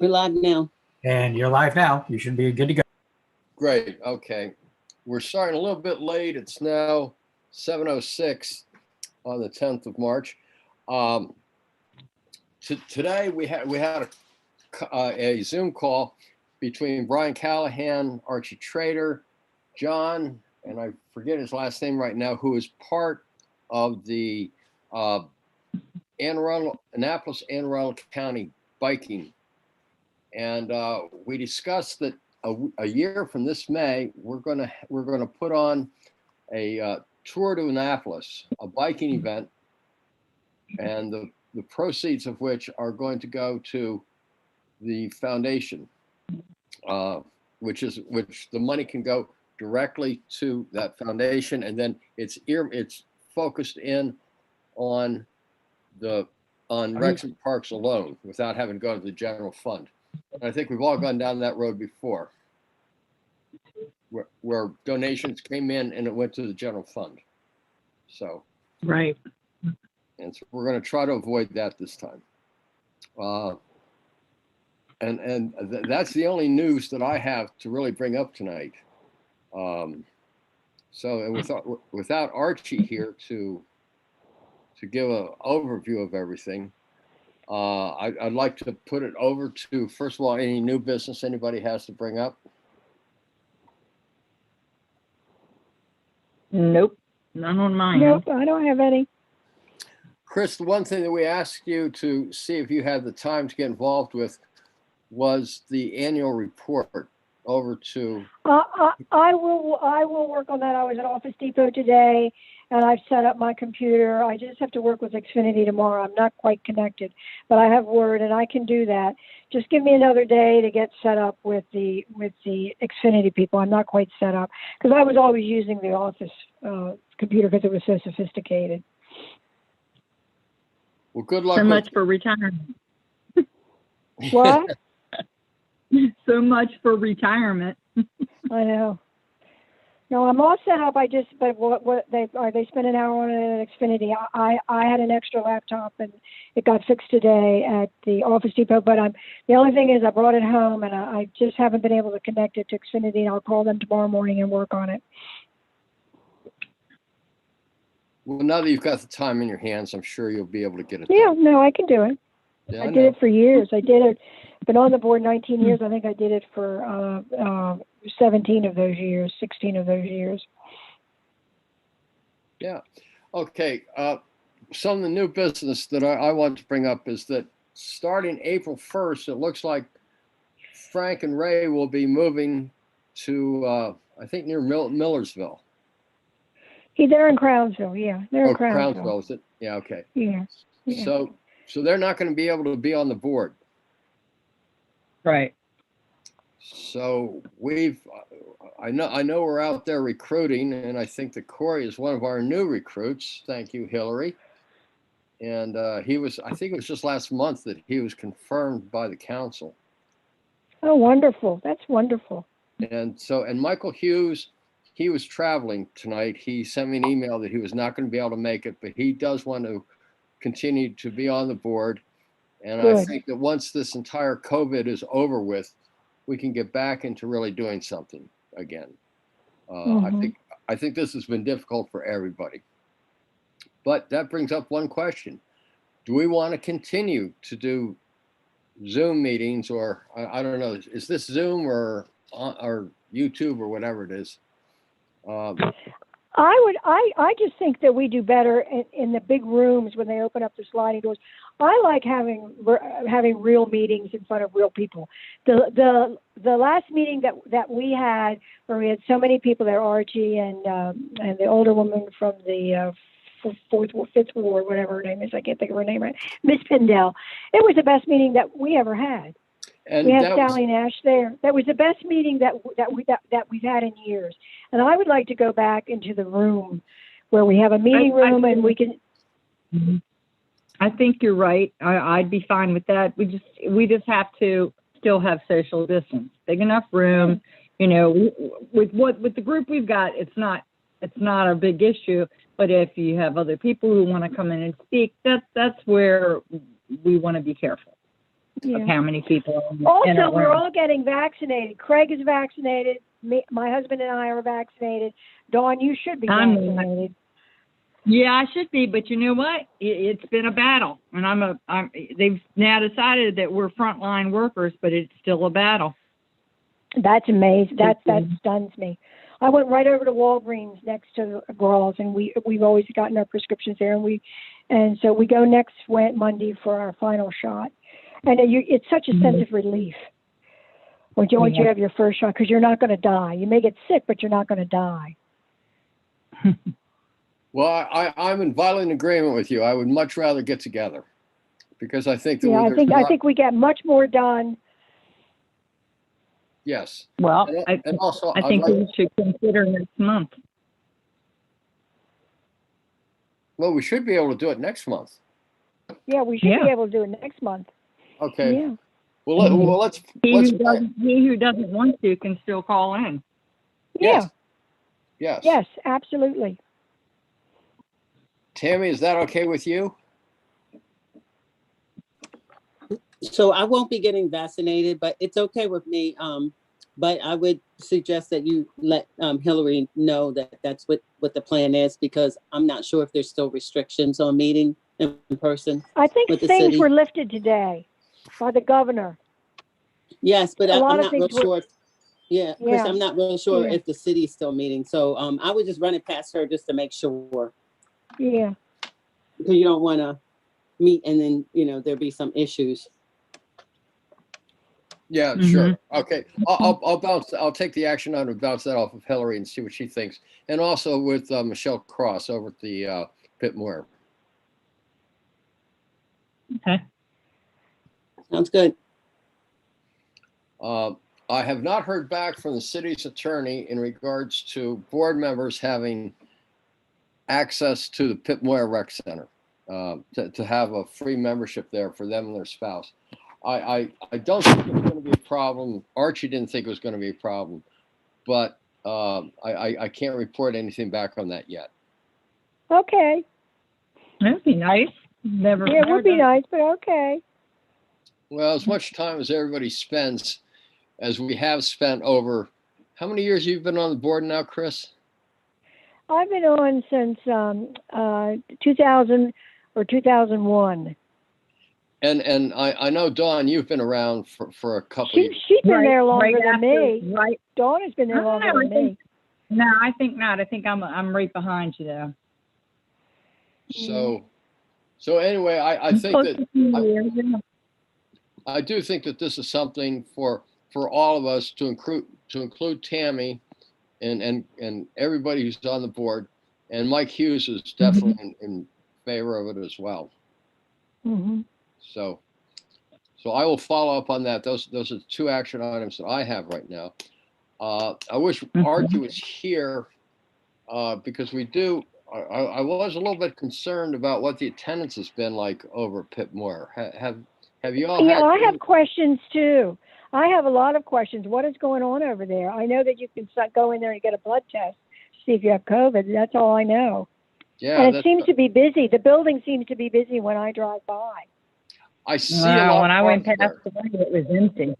We're live now. And you're live now. You should be good to go. Great. Okay. We're starting a little bit late. It's now 7:06 on the 10th of March. Today we had a Zoom call between Brian Callahan, Archie Trader, John, and I forget his last name right now, who is part of the Annapolis Anne Arundel County biking. And we discussed that a year from this May, we're gonna put on a tour to Annapolis, a biking event, and the proceeds of which are going to go to the foundation, which the money can go directly to that foundation, and then it's focused in on Wrexham Parks alone, without having to go to the general fund. And I think we've all gone down that road before, where donations came in and it went to the general fund. So right, and so we're going to try to avoid that this time. And that's the only news that I have to really bring up tonight. So and without Archie here to give an overview of everything, I'd like to put it over to, first of all, any new business anybody has to bring up. Nope, none on mine. Nope, I don't have any. Chris, the one thing that we asked you to see if you had the time to get involved with was the annual report over to. I will work on that. I was at Office Depot today, and I've set up my computer. I just have to work with Xfinity tomorrow. I'm not quite connected, but I have Word, and I can do that. Just give me another day to get set up with the Xfinity people. I'm not quite set up because I was always using the Office computer because it was so sophisticated. Well, good luck. So much for retirement. What? So much for retirement. I know. No, I'm all set up. But they spent an hour on it at Xfinity. I had an extra laptop and it got fixed today at the Office Depot. But the only thing is I brought it home and I just haven't been able to connect it to Xfinity. And I'll call them tomorrow morning and work on it. Well, now that you've got the time in your hands, I'm sure you'll be able to get it Yeah, done. no, I can do it. Yeah, I did it for years. I did it. Been on the board 19 years. I think I did it for 17 of those years, 16 of those years. Yeah. Okay. Some of the new business that I want to bring up is that starting April 1st, it looks like Frank and Ray will be moving to, I think, near Millersville. They're in Crownsville. Yeah, they're in Crownsville, is it? Yeah. Okay. Yeah. So they're not going to be able to be on the board. Right. So I know we're out there recruiting, and I think that Corey is one of our new recruits. Thank you, Hillary. And I think it was just last month that he was confirmed by the council. Oh, wonderful. That's wonderful. And Michael Hughes, he was traveling tonight. He sent me an email that he was not going to be able to make it, but he does want to continue to be on the board. And Good. I think that once this entire COVID is over with, we can get back into really doing something again. I think this has been difficult for everybody. But that brings up one question. Do we want to continue to do Zoom meetings, or I don't know, is this Zoom or YouTube or whatever it is? I just think that we do better in the big rooms when they open up the sliding doors. I like having real meetings in front of real people. The last meeting that we had, where we had so many people there, Archie and the older woman from the fifth ward, whatever her name is, I can't think of her name right, Miss Pindell. It was the best meeting that we ever had. And we had Sally Nash there. That was the best meeting that we've had in years. And I would like to go back into the room where we have a meeting room and we can. I think you're right. I'd be fine with that. We just have to still have social distance, big enough room. You know, with the group we've got, it's not a big issue. But if you have other people who want to come in and speak, that's where we want to be careful. of how many people are in a Also, we're room. all getting vaccinated. Craig is vaccinated. My husband and I are vaccinated. Dawn, you should be I'm vaccinated. Yeah, I should be, but you know what? It's been a battle, and they've now decided that we're frontline workers, but it's still a battle. That's amazing. That stuns me. I went right over to Walgreens next to Grawls, and we've always gotten our prescriptions there, and so we go next Monday for our final shot, and it's such a sense of relief once you have your first shot, because you're not going to die. You may get sick, but you're not going to die. Well, I'm in violent agreement with you. I would much rather get together because I think that I think we get much more done. Yes. Well, and also, I think we should consider next month. Well, we should be able to do it next month. Yeah, we should be able to do it next month. Okay. Yeah. Well, let's. He who doesn't want to can still call in. Yeah. Yes. Yes, absolutely. Tammy, is that okay with you? So I won't be getting vaccinated, but it's okay with me. But I would suggest that you let Hillary know that that's what the plan is, because I'm not sure if there's still restrictions on meeting in person. I think with the things city. were lifted today by the governor. Yes, but I'm not real things sure. Yeah, Chris, Yeah. I'm not real sure Yeah. if the city is still meeting. So I would just run it past her just to make sure, Yeah. because you don't want to meet and then, there'll be some issues. Yeah, sure. Okay. I'll take the action item and bounce that off of Hillary and see what she thinks. And also with Michelle Cross over at the Pitt Moore. Okay. Sounds good. I have not heard back from the city's attorney in regards to board members having access to the Pitt Moore Rec Center, to have a free membership there for them and their spouse. I don't think it's going to be a problem. Archie didn't think it was going to be a problem, but I can't report anything back on that yet. Okay. That'd be nice. Never. Yeah, it would be nice, but okay. Well, as much time as everybody spends, as we have spent over, how many years you've been on the board now, Chris? I've been on since 2000 or 2001. And I know, Dawn, you've been around for a couple of years. She's been there longer than me. Right. Dawn has been there longer than me. No, I think not. I think I'm right behind you though. So anyway, I think that I do think that this is something for all of us to include Tammy and everybody who's on the board, and Mike Hughes is definitely in favor of it as well. Mm-hmm. So I will follow up on that. Those are two action items that I have right now. I wish Archie was here because we do. I was a little bit concerned about what the attendance has been like over at Pitt Moore. Have you all? Yeah, I have questions too. I have a lot of questions. What is going on over there? I know that you can go in there and get a blood test, see if you have COVID. That's all I know. Yeah, and it seems to be busy. The building seems to be busy when I drive by. I see a lot. When I went past the way, it was empty.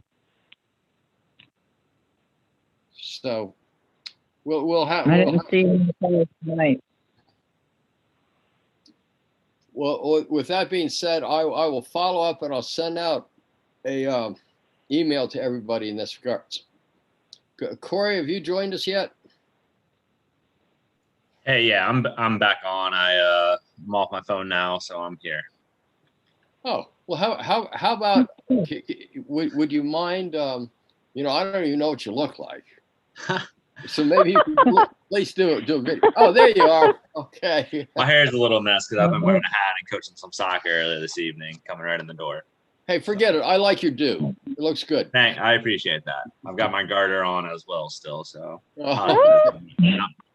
So we'll have. I didn't see any tonight. Well, with that being said, I will follow up and I'll send out a email to everybody in this regards. Corey, have you joined us yet? Hey, yeah, I'm back on. I'm off my phone now, so I'm here. Oh, well, how about, would you mind, I don't even know what you look like. So maybe you could at least do a video. Oh, there you are. Okay. My hair's a little messed because I've been wearing a hat and coaching some soccer earlier this evening, coming right in the door. Hey, forget it. I like your do. It looks good. I appreciate that. I've got my garter on as well still, so I'm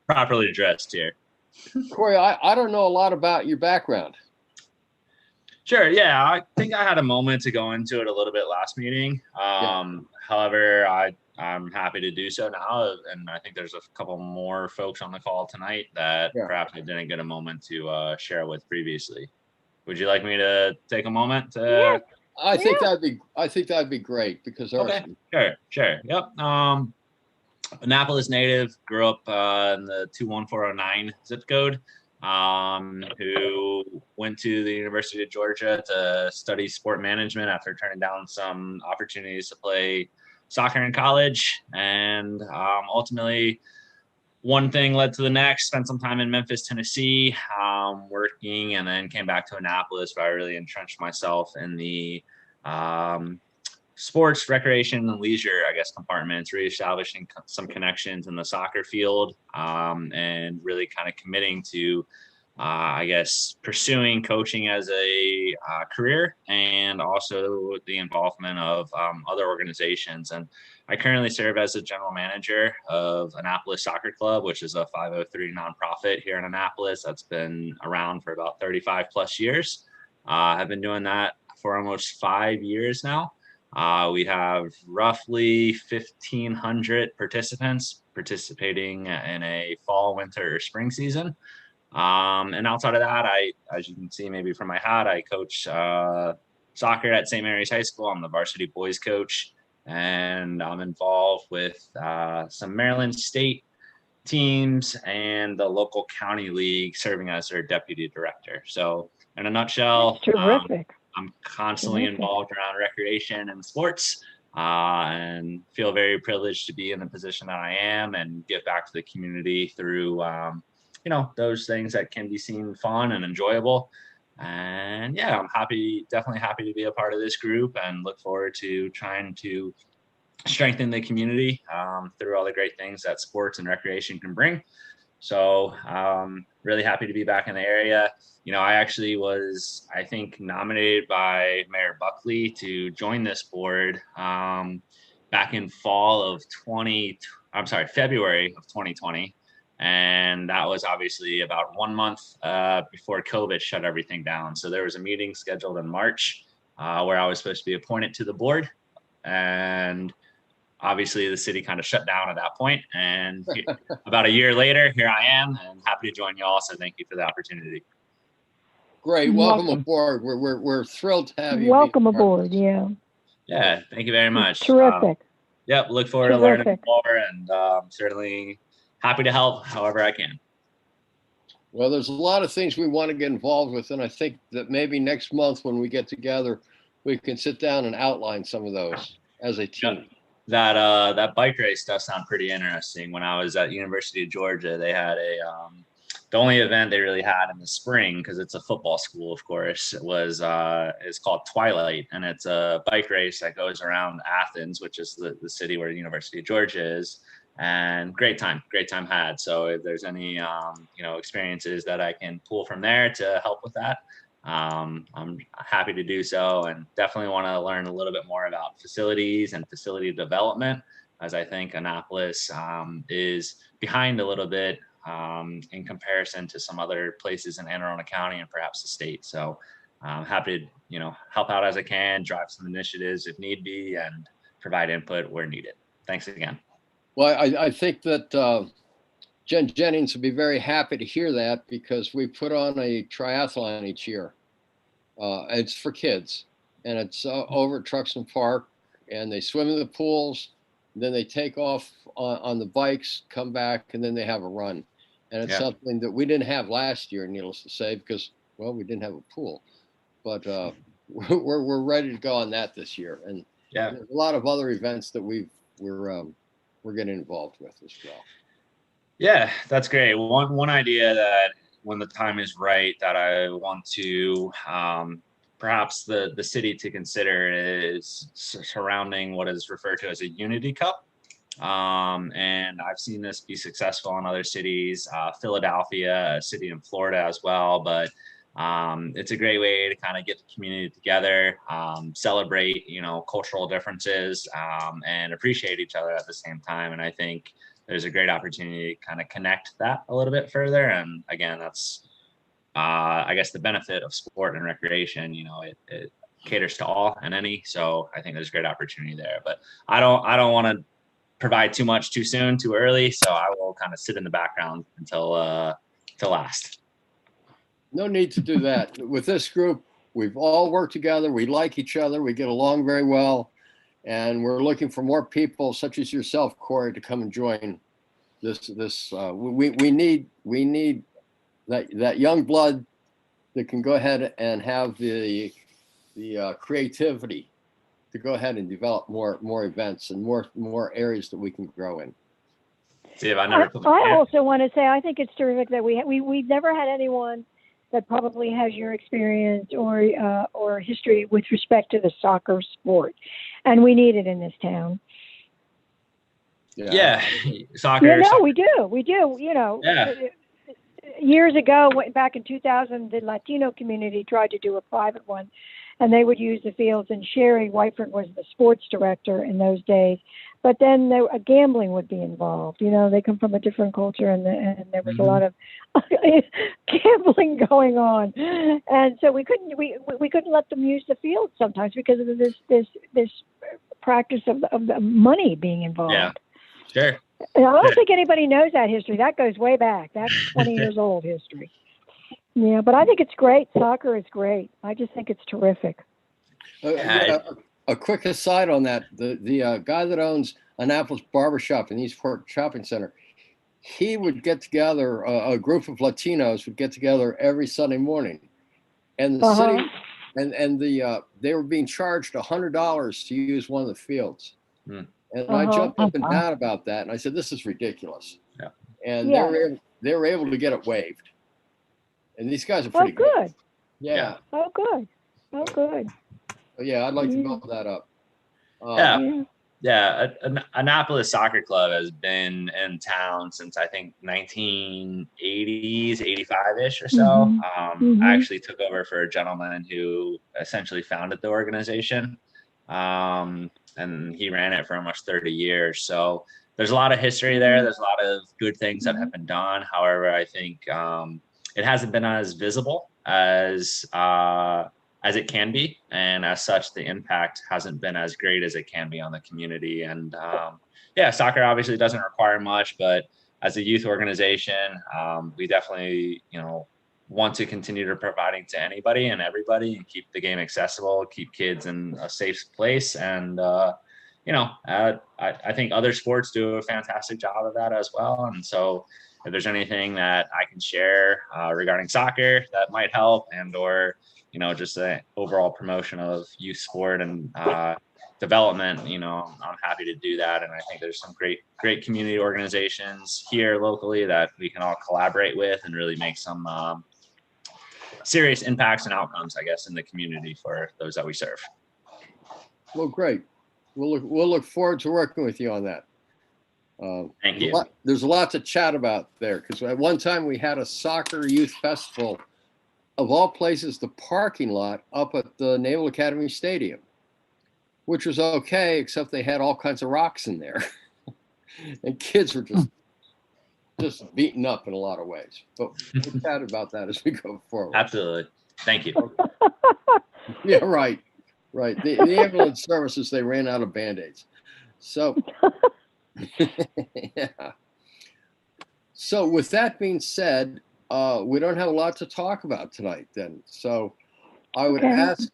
properly dressed here. Corey, I don't know a lot about your background. Sure, yeah, I think I had a moment to go into it a little bit last meeting. However, I'm happy to do so now, and I think there's a couple more folks on the call tonight that perhaps I didn't get a moment to share with previously. Would you like me to take a moment to? I think that'd be great because there are Okay, some, sure. Yep. Annapolis native, grew up in the 21409 zip code. Who went to the University of Georgia to study sport management after turning down some opportunities to play soccer in college, and ultimately one thing led to the next. Spent some time in Memphis, Tennessee, working, and then came back to Annapolis, where I really entrenched myself in the sports, recreation, and leisure, I guess, compartments, reestablishing some connections in the soccer field, and really kind of committing to, I guess, pursuing coaching as a career, and also the involvement of other organizations. And I currently serve as the general manager of Annapolis Soccer Club, which is a 503 nonprofit here in Annapolis that's been around for about 35 plus years. I've been doing that for almost 5 years now. We have roughly 1,500 participants participating in a fall, winter, or spring season. And outside of that, as you can see maybe from my hat, I coach soccer at St. Mary's High School. I'm the varsity boys coach, and I'm involved with some Maryland State teams and the local county league, serving as their deputy director. So in a nutshell, Terrific. I'm constantly involved around recreation and sports, and feel very privileged to be in the position that I am and give back to the community through, those things that can be seen fun and enjoyable. And yeah, I'm definitely happy to be a part of this group, and look forward to trying to strengthen the community through all the great things that sports and recreation can bring. So really happy to be back in the area. I actually was, I think, nominated by Mayor Buckley to join this board back in February of 2020. And that was obviously about 1 month before COVID shut everything down. So there was a meeting scheduled in March where I was supposed to be appointed to the board. And obviously the city kind of shut down at that point. And about a year later, here I am, and happy to join you all. So thank you for the opportunity. great. Welcome aboard. We're thrilled to have you. Welcome aboard. Yeah. Yeah, thank you very much. Terrific. Yep, look forward to learning more, and certainly happy to help however I can. Well, there's a lot of things we want to get involved with, and I think that maybe next month when we get together, we can sit down and outline some of those as a team. Yep. That bike race does sound pretty interesting. When I was at University of Georgia, they had the only event they really had in the spring, because it's a football school, of course, is called Twilight, and it's a bike race that goes around Athens, which is the city where the University of Georgia is. And great time had. So if there's any experiences that I can pull from there to help with that, I'm happy to do so, and definitely want to learn a little bit more about facilities and facility development, as I think Annapolis is behind a little bit in comparison to some other places in Anne Arundel County and perhaps the state. So I'm happy to help out as I can, drive some initiatives if need be, and provide input where needed. Thanks again. Well, I think that Jen Jennings would be very happy to hear that, because we put on a triathlon each year. It's for kids, and it's over at Truxton Park, and they swim in the pools, then they take off on the bikes, come back, and then they have a run. And it's something that we didn't have last year, needless to say, because, well, we didn't have a pool. But we're ready to go on that this year. And there's a lot of other events that we're getting involved with as well. Yeah, that's great. One idea that when the time is right that I want to perhaps the city to consider is surrounding what is referred to as a Unity Cup. And I've seen this be successful in other cities, Philadelphia, a city in Florida as well. But it's a great way to kind of get the community together, celebrate, cultural differences, and appreciate each other at the same time. And I think there's a great opportunity to kind of connect that a little bit further. And again, that's, I guess, the benefit of sport and recreation. It caters to all and any. So I think there's a great opportunity there. But I don't want to provide too much too soon, too early. So I will kind of sit in the background until last. No need to do that. With this group, we've all worked together. We like each other. We get along very well. And we're looking for more people such as yourself, Corey, to come and join this. We need that young blood that can go ahead and have the creativity to go ahead and develop more events and more areas that we can grow in. See if I I never put my also want to say I think it's terrific that we've never had anyone that probably has your experience or history with respect to the soccer sport, and we need it in this town. Yeah, soccer. You know, soccer. we do. You know, Yeah. years ago, back in 2000, the Latino community tried to do a private one, and they would use the fields. And Sherry Whiteford was the sports director in those days. But then gambling would be involved. You know, they come from a different culture, and there was a lot of gambling going on, and so we couldn't let them use the field sometimes because of this practice of the money being involved. Yeah, sure. And I don't think anybody knows that history. That goes way back. That's 20 years old history. Yeah, but I think it's great. Soccer is great. I just think it's terrific. A quick aside on that: the guy that owns Annapolis Barbershop in Eastport Shopping Center, he would get together. A group of Latinos would get together every Sunday morning, and the city and they were being charged $100 to use one of the fields. And I jumped up and down about that, and I said, "This is ridiculous." Yeah. And they were able to get it waived. And these guys are pretty good. Yeah. Oh, good. Oh, good. Yeah, I'd like to build that up. Annapolis Soccer Club has been in town since I think 1980s, 85-ish or so. I actually took over for a gentleman who essentially founded the organization, and he ran it for almost 30 years. So there's a lot of history there. There's a lot of good things that have been done. However, I think it hasn't been as visible as it can be, and as such, the impact hasn't been as great as it can be on the community. And soccer obviously doesn't require much, but as a youth organization, we definitely, want to continue to providing to anybody and everybody, and keep the game accessible, keep kids in a safe place, and I think other sports do a fantastic job of that as well. And so, if there's anything that I can share regarding soccer that might help, and/or just the overall promotion of youth sport and development, I'm happy to do that. And I think there's some great community organizations here locally that we can all collaborate with and really make some serious impacts and outcomes, I guess, in the community for those that we serve. Well, great. We'll look forward to working with you on that. Thank you. There's a lot to chat about there, because at one time we had a soccer youth festival, of all places, the parking lot up at the Naval Academy Stadium, which was okay, except they had all kinds of rocks in there. And kids were just beaten up in a lot of ways. But we'll chat about that as we go forward. Absolutely. Thank you. Yeah, right. The ambulance services, they ran out of Band-Aids. So, yeah. So with that being said, we don't have a lot to talk about tonight then. So I would ask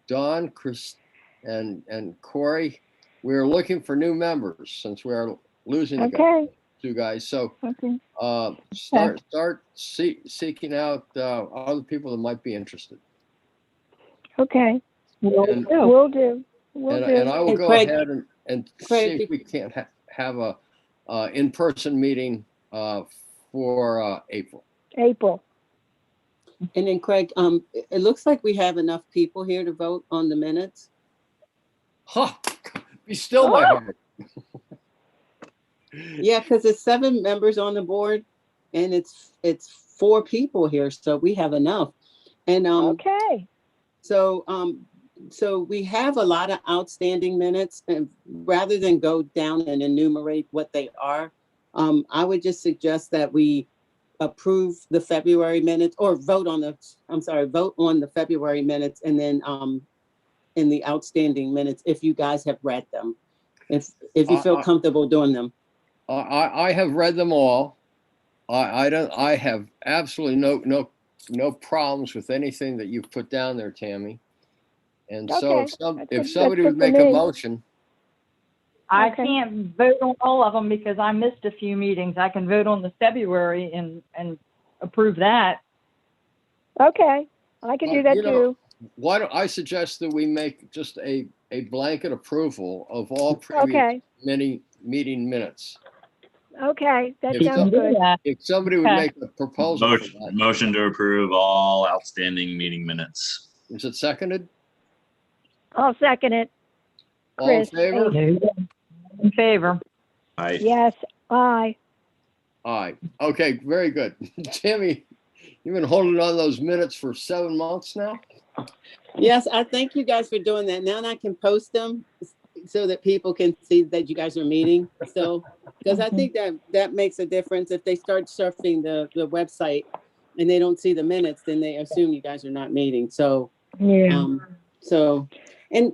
Don, Chris, and Corey, we're looking for new members since we're losing two guys. So start seeking out other people that might be interested. Okay. We'll do. And I will go ahead and see if we can't have a in-person meeting for April. And then Craig, it looks like we have enough people here to vote on the minutes. Be still my heart. Yeah, because it's 7 members on the board, and it's 4 people here, so we have enough. And so we have a lot of outstanding minutes, and rather than go down and enumerate what they are, I would just suggest that we approve the February minutes, or vote on the February minutes, and then in the outstanding minutes, if you guys have read them, if you feel comfortable doing them. I have read them all. I have absolutely no no problems with anything that you've put down there, Tammy. And so Okay. if That's somebody good would for make a me. motion, I Okay. can't vote on all of them because I missed a few meetings. I can vote on the February and approve that. Okay, I can do that You know, too. why don't I suggest that we make just a blanket approval of all previous Okay, meeting minutes? okay, that If sounds so- good. If somebody would Okay. make a proposal for that, Motion to approve all outstanding meeting minutes. is it seconded? I'll second it. All in Chris, favor? There you go. In favor. Aye. Yes, aye. Aye. Okay, very good. Tammy, you've been holding on those minutes for 7 months now? Yes, I thank you guys for doing that. Now I can post them so that people can see that you guys are meeting. So, because I think that makes a difference. If they start surfing the website and they don't see the minutes, then they assume you guys are not meeting. So, Yeah. so, and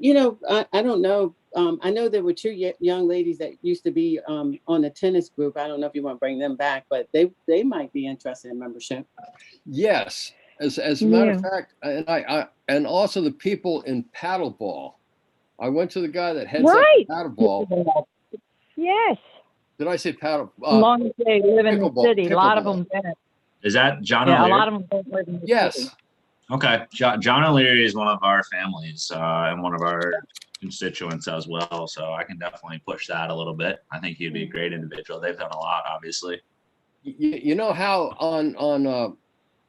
I don't know. I know there were two young ladies that used to be on the tennis group. I don't know if you want to bring them back, but they might be interested in membership. Yes. As a matter of fact, and I and also the people in paddleball. I went to the guy that heads Right. up paddleball. Yes. Did I say paddle? As long as they live in the pickleball, city, a lot of pickleball. them don't. Is that John Yeah, a O'Leary? lot of them don't live in the city. Yes. Okay. John O'Leary is one of our families and one of our constituents as well. So I can definitely push that a little bit. I think he'd be a great individual. They've done a lot, obviously. You know how on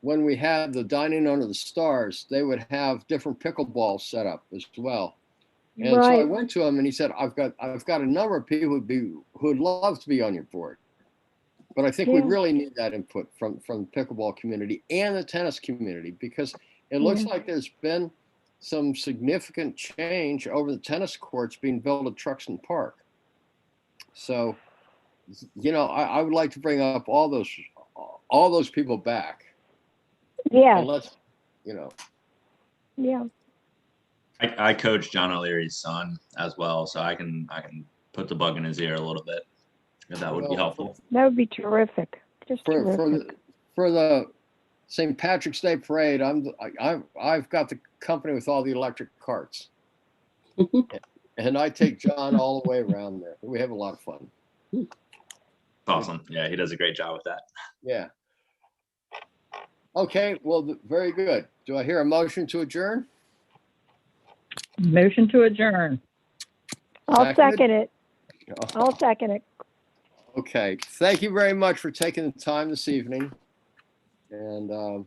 when we had the dining under the stars, they would have different pickleball set up as well. And so I Right. went to him and he said, I've got a number of people who'd love to be on your board. But I think we Yeah. really need that input from the pickleball community and the tennis community, because it looks like there's been some significant change over the tennis courts being built at Truxton Park. So, I would like to bring up all those people back. Yes. And let's, Yeah. I coach John O'Leary's son as well, so I can put the bug in his ear a little bit. If that would be helpful. That would be terrific. Just for terrific. the St. Patrick's Day parade, I've got the company with all the electric carts, and I take John all the way around there. We have a lot of fun. Awesome. Yeah, he does a great job with that. Yeah. Okay. Well, very good. Do I hear a motion to adjourn? Motion to adjourn. I'll Seconded? second it. I'll second it. Okay. Thank you very much for taking the time this evening, and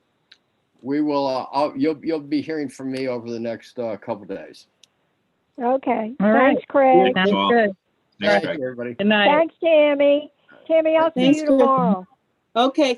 we will. You'll be hearing from me over the next couple days. Okay. All right. Thanks, Craig. Sounds Well, good. Thanks, Thank Greg. you, everybody. Good night. Thanks, Tammy. Tammy, I'll see Thanks, you Craig. tomorrow. Okay.